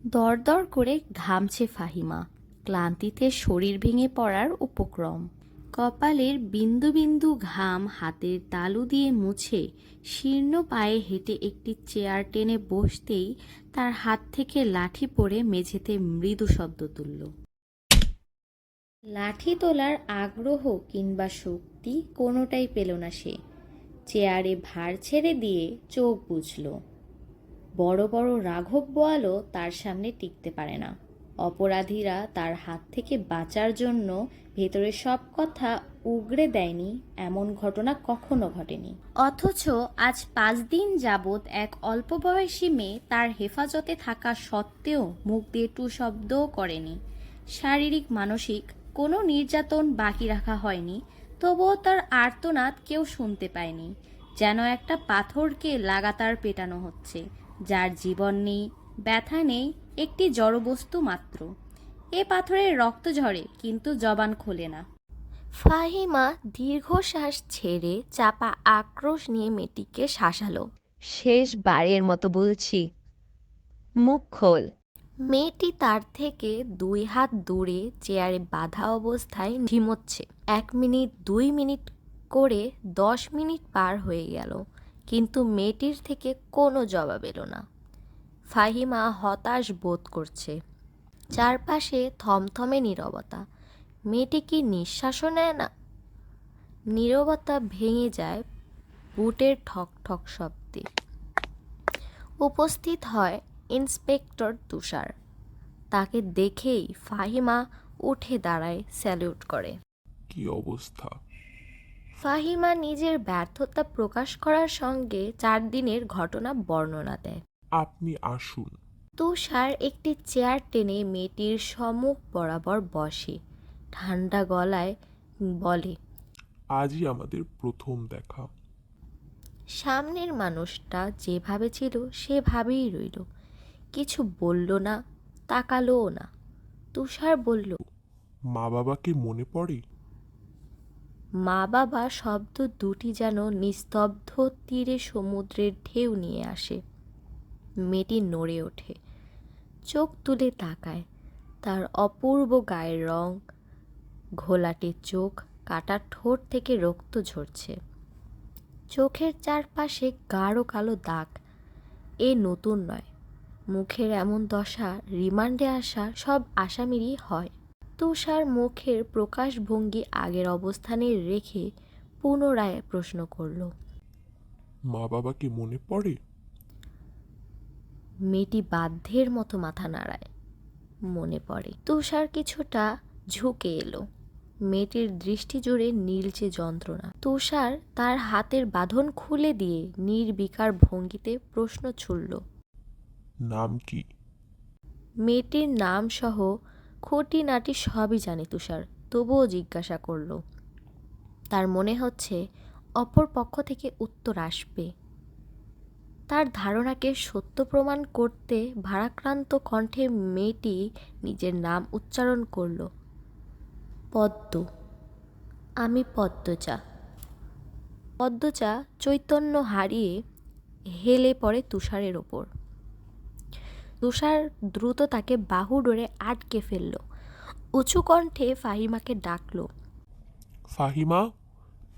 দরদর করে ঘামছে ফাহিমা, ক্লান্তিতে শরীর ভেঙে পড়ার উপক্রম। কপালের বিন্দু বিন্দু ঘাম হাতের তালু দিয়ে মুছে শীর্ণ পায়ে হেঁটে একটি চেয়ার টেনে বসতেই তার হাত থেকে লাঠি পড়ে মেঝেতে মৃদু শব্দ তুলল। লাঠি তোলার আগ্রহ কিংবা শক্তি কোনোটাই পেল না সে। চেয়ারে ভার ছেড়ে দিয়ে চোখ বুজল। বড় বড় রাঘব বোয়ালও তার সামনে টিকতে পারে না। অপরাধীরা তার হাত থেকে বাঁচার জন্য ভেতরে সব কথা উগরে দেয়নি এমন ঘটনা কখনো ঘটেনি। অথচ আজ 5 দিন যাবৎ এক অল্প বয়সী মেয়ে তার হেফাজতে থাকা সত্ত্বেও মুখ দিয়ে টু শব্দও করেনি। শারীরিক মানসিক কোনো নির্যাতন বাকি রাখা হয়নি, তবুও তার আর্তনাদ কেউ শুনতে পায়নি। যেন একটা পাথরকে লাগাতার পেটানো হচ্ছে, যার জীবন নেই, ব্যথা নেই, একটি জড়বস্তু মাত্র। এ পাথরের রক্ত ঝরে কিন্তু জবান খোলে না। ফাহিমা দীর্ঘশ্বাস ছেড়ে চাপা আক্রোশ নিয়ে মেয়েটিকে শাসালো। শেষবারের মতো বলছি, মুখ খোল। মেয়েটি তার থেকে 2 হাত দূরে চেয়ারে বাঁধা অবস্থায় ঝিমোচ্ছে। 1 মিনিট 2 মিনিট করে 10 মিনিট পার হয়ে গেল, কিন্তু মেয়েটির থেকে কোনো জবাব এলো না। ফাহিমা হতাশ বোধ করছে। চারপাশে থমথমে নীরবতা। মেয়েটি কি নিঃশ্বাসও নেয় না? নীরবতা ভেঙে যায় বুটের ঠক ঠক শব্দে। উপস্থিত হয় ইন্সপেক্টর তুষার। তাকে দেখেই ফাহিমা উঠে দাঁড়ায়, স্যালিউট করে। কি অবস্থা? ফাহিমা নিজের ব্যর্থতা প্রকাশ করার সঙ্গে 4 দিনের ঘটনা বর্ণনা দেয়। আপনি আসুন। তুষার একটি চেয়ার টেনে মেয়েটির সম্মুখ বরাবর বসে, ঠান্ডা গলায় বলে, আজই আমাদের প্রথম দেখা। সামনের মানুষটা যেভাবে ছিল সেভাবেই রইল, কিছু বলল না, তাকালোও না। তুষার বলল, মা বাবাকে মনে পড়ে? মা বাবা শব্দ দুটি যেন নিস্তব্ধ তীরে সমুদ্রের ঢেউ নিয়ে আসে। মেয়েটি নড়ে ওঠে, চোখ তুলে তাকায়। তার অপূর্ব গায়ের রং, ঘোলাটে চোখ, কাটা ঠোঁট থেকে রক্ত ঝরছে। চোখের চারপাশে গাঢ় কালো দাগ। এ নতুন নয়। মুখের এমন দশা রিমান্ডে আসা সব আসামিরই হয়। তুষার মুখের প্রকাশভঙ্গি আগের অবস্থানে রেখে পুনরায় প্রশ্ন করল, মা বাবাকে মনে পড়ে? মেয়েটি বাধ্যের মতো মাথা নাড়ায়। মনে পড়ে। তুষার কিছুটা ঝুঁকে এলো। মেয়েটির দৃষ্টি জুড়ে নীলচে যন্ত্রণা। তুষার তার হাতের বাঁধন খুলে দিয়ে নির্বিকার ভঙ্গিতে প্রশ্ন ছুড়ল, নাম কি? মেয়েটির নাম সহ খুঁটিনাটি সবই জানে তুষার, তবুও জিজ্ঞাসা করল। তার মনে হচ্ছে অপর পক্ষ থেকে উত্তর আসবে। তার ধারণাকে সত্য প্রমাণ করতে ভারাক্রান্ত কণ্ঠে মেয়েটি নিজের নাম উচ্চারণ করল, পদ্ম। আমি পদ্মজা। পদ্মজা চৈতন্য হারিয়ে হেলে পড়ে তুষারের ওপর। তুষার দ্রুত তাকে বাহু ডোরে আটকে ফেলল। উঁচু কণ্ঠে ফাহিমাকে ডাকল, ফাহিমা,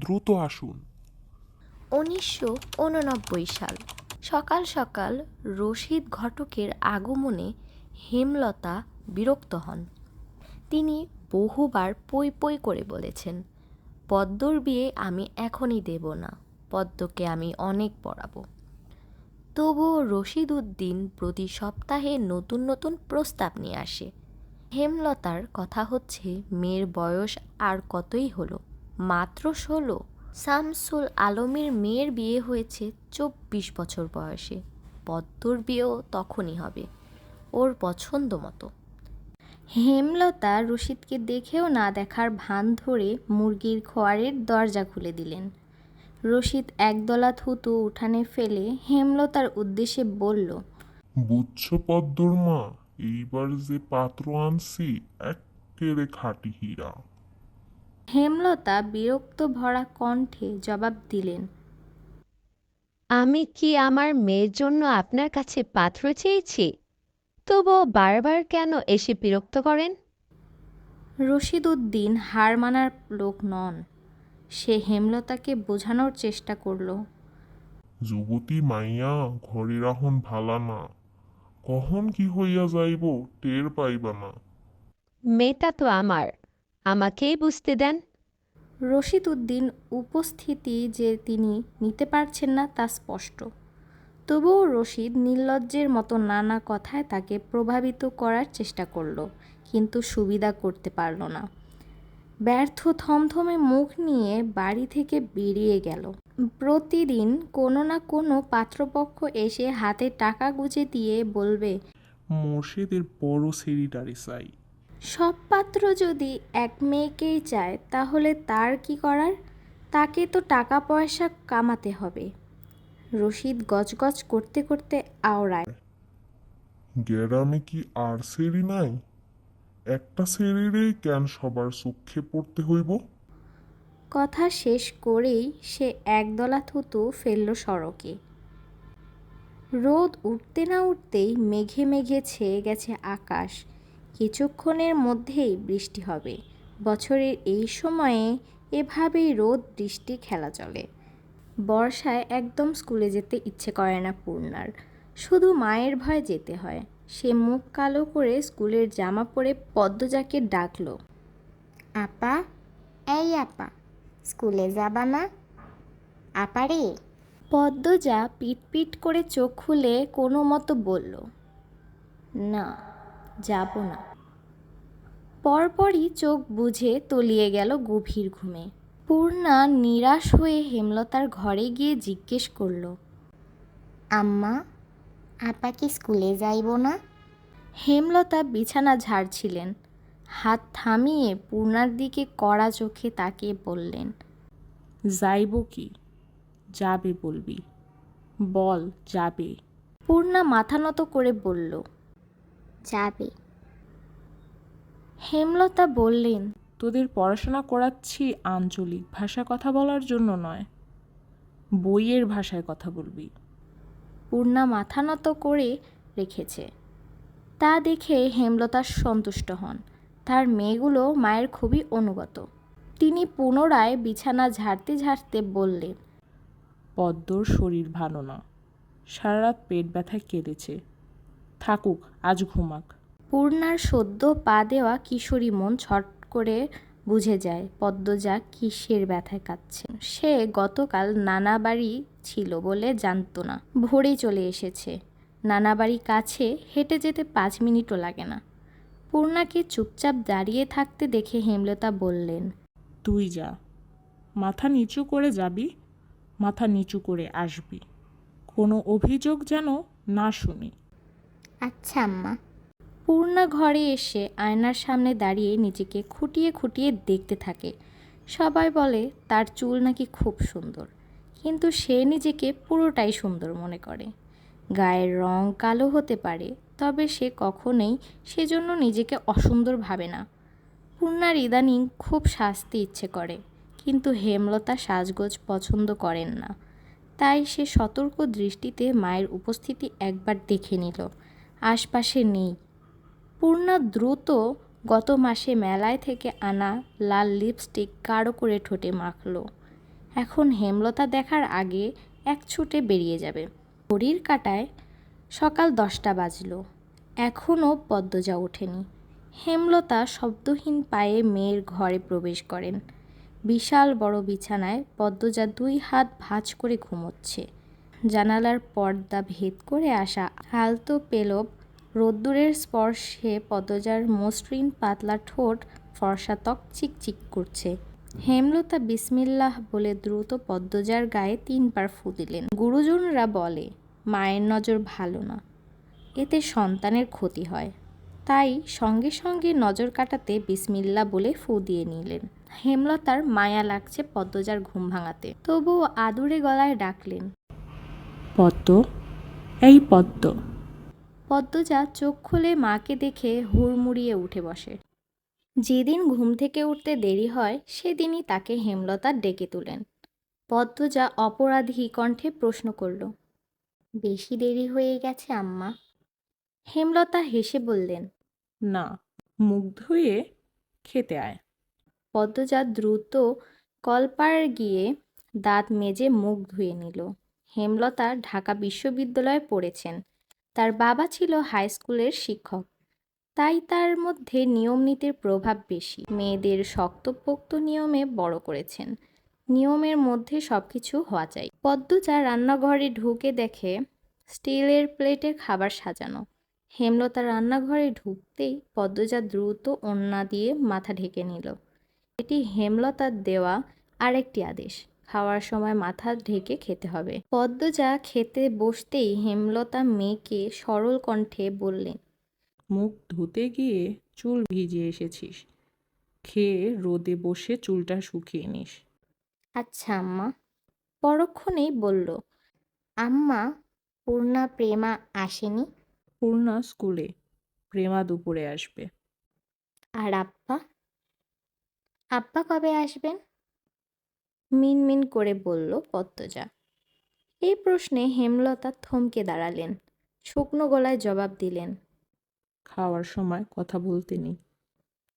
দ্রুত আসুন। 1989 সাল। সকাল সকাল রশিদ ঘটকের আগমনে হেমলতা বিরক্ত হন। তিনি বহুবার পই পই করে বলেছেন, পদ্মর বিয়ে আমি এখনই দেব না, পদ্মকে আমি অনেক পড়াবো। তবুও রশিদ উদ্দিন প্রতি সপ্তাহে নতুন নতুন প্রস্তাব নিয়ে আসে। হেমলতার কথা হচ্ছে, মেয়ের বয়স আর কতই হলো, মাত্র 16। শামসুল আলমের মেয়ের বিয়ে হয়েছে 24 বছর বয়সে। পদ্মর বিয়েও তখনই হবে, ওর পছন্দ মতো। হেমলতা রশিদকে দেখেও না দেখার ভান ধরে মুরগির খোয়ারের দরজা খুলে দিলেন। রশিদ একদলা থুতু উঠানে ফেলে হেমলতার উদ্দেশ্যে বলল, বুঝছো পদ্মর মা, এইবার যে পাত্র আনছি এক্কেরে খাঁটি হীরা। হেমলতা বিরক্ত ভরা কণ্ঠে জবাব দিলেন, আমি কি আমার মেয়ের জন্য আপনার কাছে পাত্র চেয়েছি? তবুও বারবার কেন এসে বিরক্ত করেন? রশিদ উদ্দিন হার মানার লোক নন। সে হেমলতাকে বোঝানোর চেষ্টা করল। যুবতী মাইয়া ঘরে রাহন ভালা না, কখন কি হইয়া যাইব টের পাইবা না। মেয়েটা তো আমার, আমাকেই বুঝতে দেন। রশিদ উদ্দিন উপস্থিতি যে তিনি নিতে পারছেন না তা স্পষ্ট। তবুও রশিদ নির্লজ্জের মতো নানা কথায় তাকে প্রভাবিত করার চেষ্টা করল, কিন্তু সুবিধা করতে পারল না। ব্যর্থ থমথমে মুখ নিয়ে বাড়ি থেকে বেরিয়ে গেল। প্রতিদিন কোনো না কোনো পাত্রপক্ষ এসে হাতে টাকা গুঁজে দিয়ে বলবে, মোর্শেদের বড় সেক্রেটারি চাই। সব পাত্র যদি এক মেয়েকেই চায় তাহলে তার কি করার? তাকে তো টাকা পয়সা কামাতে হবে। রশিদ গজগজ করতে করতে আওড়ায়, গ্রামে কি আর সেরি নাই? একটা সেরিরে কেন সবার চোখে পড়তে হইব? কথা শেষ করেই সে একদলা থুতু ফেলল সড়কে। রোদ উঠতে না উঠতেই মেঘে মেঘে ছেয়ে গেছে আকাশ। কিছুক্ষণের মধ্যেই বৃষ্টি হবে। বছরের এই সময়ে এভাবেই রোদ বৃষ্টি খেলা চলে। বর্ষায় একদম স্কুলে যেতে ইচ্ছে করে না পূর্ণার, শুধু মায়ের ভয়ে যেতে হয়। সে মুখ কালো করে স্কুলের জামা পরে পদ্মজাকে ডাকলো, আপা, এই আপা, স্কুলে যাবা না? আপা রে। পদ্মজা পিট করে চোখ খুলে কোনো মতো বলল, না, যাব না। পরপরই চোখ বুজে তলিয়ে গেল গভীর ঘুমে। পূর্ণা নিরাশ হয়ে হেমলতার ঘরে গিয়ে জিজ্ঞেস করল, আম্মা, আপা কি স্কুলে যাইব না? হেমলতা বিছানা ঝাড়ছিলেন। হাত থামিয়ে পূর্ণার দিকে কড়া চোখে তাকিয়ে বললেন, যাইব কি? যাবে বলবি, বল যাবে। পূর্ণা মাথা নত করে বলল, যাবে। হেমলতা বললেন, তোদের পড়াশোনা করাচ্ছি আঞ্চলিক ভাষা কথা বলার জন্য নয়, বইয়ের ভাষায় কথা বলবি। পূর্ণা মাথা নত করে রেখেছে। তা দেখে হেমলতা সন্তুষ্ট হন। তার মেয়েগুলো মায়ের খুবই অনুগত। তিনি পুনরায় বিছানা ঝাড়তে ঝাড়তে বললেন, পদ্মর শরীর ভালো না, সারা রাত পেট ব্যথায় কেঁদেছে, থাকুক আজ ঘুমাক। পূর্ণার সদ্য পা দেওয়া কিশোরী মন ছট করে বুঝে যায় পদ্মজা কিসের ব্যথায় কাঁদছে। সে গতকাল নানা বাড়ি ছিল বলে জানতো না, ভোরেই চলে এসেছে। নানা বাড়ি কাছে, হেঁটে যেতে 5 মিনিটও লাগে না। পূর্ণাকে চুপচাপ দাঁড়িয়ে থাকতে দেখে হেমলতা বললেন, তুই যা, মাথা নিচু করে যাবি, মাথা নিচু করে আসবি, কোনো অভিযোগ যেন না শুনি। আচ্ছা আম্মা। পূর্ণা ঘরে এসে আয়নার সামনে দাঁড়িয়ে নিজেকে খুঁটিয়ে খুঁটিয়ে দেখতে থাকে। সবাই বলে তার চুল নাকি খুব সুন্দর, কিন্তু সে নিজেকে পুরোটাই সুন্দর মনে করে। গায়ের রং কালো হতে পারে, তবে সে কখনোই সেজন্য নিজেকে অসুন্দর ভাবে না। পূর্ণার ইদানিং খুব সাজতে ইচ্ছে করে, কিন্তু হেমলতা সাজগোজ পছন্দ করেন না। তাই সে সতর্ক দৃষ্টিতে মায়ের উপস্থিতি একবার দেখে নিল, আশপাশে নেই। পূর্ণা দ্রুত গত মাসে মেলায় থেকে আনা লাল লিপস্টিক গাঢ় করে ঠোঁটে মাখল। এখন হেমলতা দেখার আগে এক ছুটে বেরিয়ে যাবে। ঘড়ির কাঁটায় সকাল 10টা বাজল। এখনও পদ্মজা ওঠেনি। হেমলতা শব্দহীন পায়ে মেয়ের ঘরে প্রবেশ করেন। বিশাল বড় বিছানায় পদ্মজা 2 হাত ভাঁজ করে ঘুমোচ্ছে। জানালার পর্দা ভেদ করে আসা আলতো পেলব রোদ্দুরের স্পর্শে পদ্মজার মসৃণ পাতলা ঠোঁট, ফর্সা ত্বক চিকচিক করছে। হেমলতা বিসমিল্লাহ বলে দ্রুত পদ্মজার গায়ে 3 বার ফু দিলেন। গুরুজনরা বলে মায়ের নজর ভালো না, এতে সন্তানের ক্ষতি হয়। তাই সঙ্গে সঙ্গে নজর কাটাতে বিসমিল্লাহ বলে ফু দিয়ে নিলেন। হেমলতার মায়া লাগছে পদ্মজার ঘুম ভাঙাতে, তবুও আদুরে গলায় ডাকলেন, পদ্ম, এই পদ্ম। পদ্মজা চোখ খুলে মাকে দেখে হুড়মুড়িয়ে উঠে বসে। যেদিন ঘুম থেকে উঠতে দেরি হয় সেদিনই তাকে হেমলতা ডেকে তুলেন। পদ্মজা অপরাধী কণ্ঠে প্রশ্ন করল, বেশি দেরি হয়ে গেছে আম্মা? হেমলতা হেসে বললেন। না, মুখ ধুয়ে খেতে আয়। পদ্মজা দ্রুত কলপার গিয়ে দাঁত মেজে মুখ ধুয়ে নিল। হেমলতা ঢাকা বিশ্ববিদ্যালয়ে পড়েছেন। তার বাবা ছিল হাই স্কুলের শিক্ষক, তাই তার মধ্যে নিয়ম নীতির প্রভাব বেশি। মেয়েদের শক্তপোক্ত নিয়মে বড় করেছেন। নিয়মের মধ্যে সবকিছু হওয়া চাই। পদ্মজা রান্নাঘরে ঢুকে দেখে স্টিলের প্লেটে খাবার সাজানো। হেমলতা রান্নাঘরে ঢুকতেই পদ্মজা দ্রুত ওড়না দিয়ে মাথা ঢেকে নিল। এটি হেমলতার দেওয়া আরেকটি আদেশ, খাওয়ার সময় মাথা ঢেকে খেতে হবে। পদ্মজা খেতে বসতেই হেমলতা মেয়েকে সরল কণ্ঠে বললেন, মুখ ধুতে গিয়ে চুল ভিজিয়ে এসেছিস, খেয়ে রোদে বসে চুলটা শুকিয়ে নিস। আচ্ছা আম্মা। পরক্ষণেই বলল, আম্মা, পূর্ণা প্রেমা আসেনি? পূর্ণা স্কুলে, প্রেমা দুপুরে আসবে। আর আব্বা? আব্বা কবে আসবেন? মিনমিন করে বলল পদ্মজা। এই প্রশ্নে হেমলতা থমকে দাঁড়ালেন, শুকনো গলায় জবাব দিলেন। খাওয়ার সময় কথা বলতে নেই।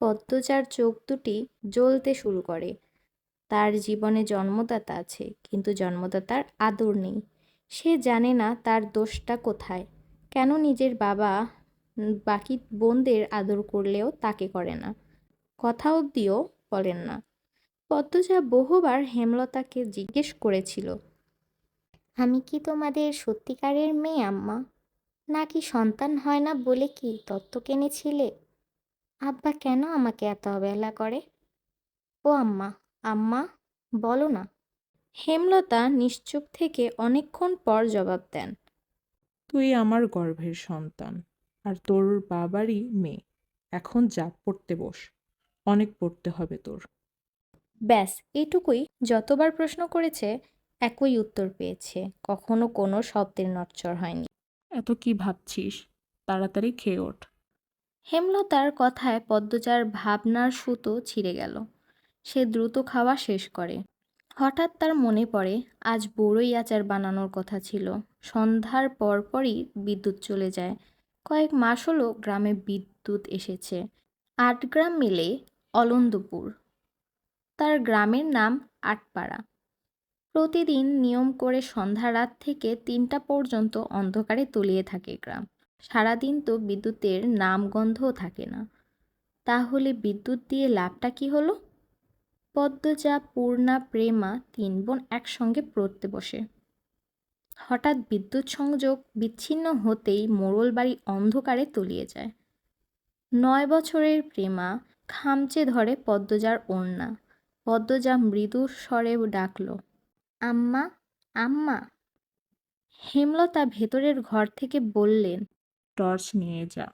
পদ্মজার চোখ দুটি জ্বলতে শুরু করে। তার জীবনে জন্মদাতা আছে, কিন্তু জন্মদাতার আদর নেই। সে জানে না তার দোষটা কোথায়, কেন নিজের বাবা বাকি বোনদের আদর করলেও তাকে করে না, কথা অবধিও বলেন না। পদ্মজা বহুবার হেমলতাকে জিজ্ঞেস করেছিল, আমি কি তোমাদের সত্যিকারের মেয়ে আম্মা? নাকি সন্তান হয় না বলে কি দত্তক এনেছিলে? আব্বা কেন আমাকে এত অবহেলা করে? ও আম্মা, আম্মা, বলো না। হেমলতা নিশ্চুপ থেকে অনেকক্ষণ পর জবাব দেন, তুই আমার গর্ভের সন্তান, আর তোর বাবারই মেয়ে। এখন যা, পড়তে বস, অনেক পড়তে হবে তোর। ব্যাস এটুকুই। যতবার প্রশ্ন করেছে একই উত্তর পেয়েছে, কখনো কোনো শব্দের নড়চড় হয়নি। এত কি ভাবছিস? তাড়াতাড়ি খেয়ে ওঠ। হেমলতার কথায় পদ্মজার ভাবনার সুতো ছিঁড়ে গেল। সে দ্রুত খাওয়া শেষ করে। হঠাৎ তার মনে পড়ে আজ বড়ই আচার বানানোর কথা ছিল। সন্ধ্যার পরপরই বিদ্যুৎ চলে যায়। কয়েক মাস হলো গ্রামে বিদ্যুৎ এসেছে। ৮ গ্রাম মিলে অলন্দপুর। তার গ্রামের নাম আটপাড়া। প্রতিদিন নিয়ম করে সন্ধ্যা রাত থেকে ৩টা পর্যন্ত অন্ধকারে তলিয়ে থাকে গ্রাম। সারাদিন তো বিদ্যুতের নামগন্ধও থাকে না। তাহলে বিদ্যুৎ দিয়ে লাভটা কি হলো? পদ্মজা, পূর্ণা, প্রেমা ৩ বোন একসঙ্গে পড়তে বসে। হঠাৎ বিদ্যুৎ সংযোগ বিচ্ছিন্ন হতেই মোড়ল বাড়ি অন্ধকারে তলিয়ে যায়। ৯ বছরের প্রেমা খামচে ধরে পদ্মজার ওড়না। পদ্মজা মৃদু স্বরে ডাকল, আম্মা, আম্মা। হেমলতা ভেতরের ঘর থেকে বললেন, টর্চ নিয়ে যা।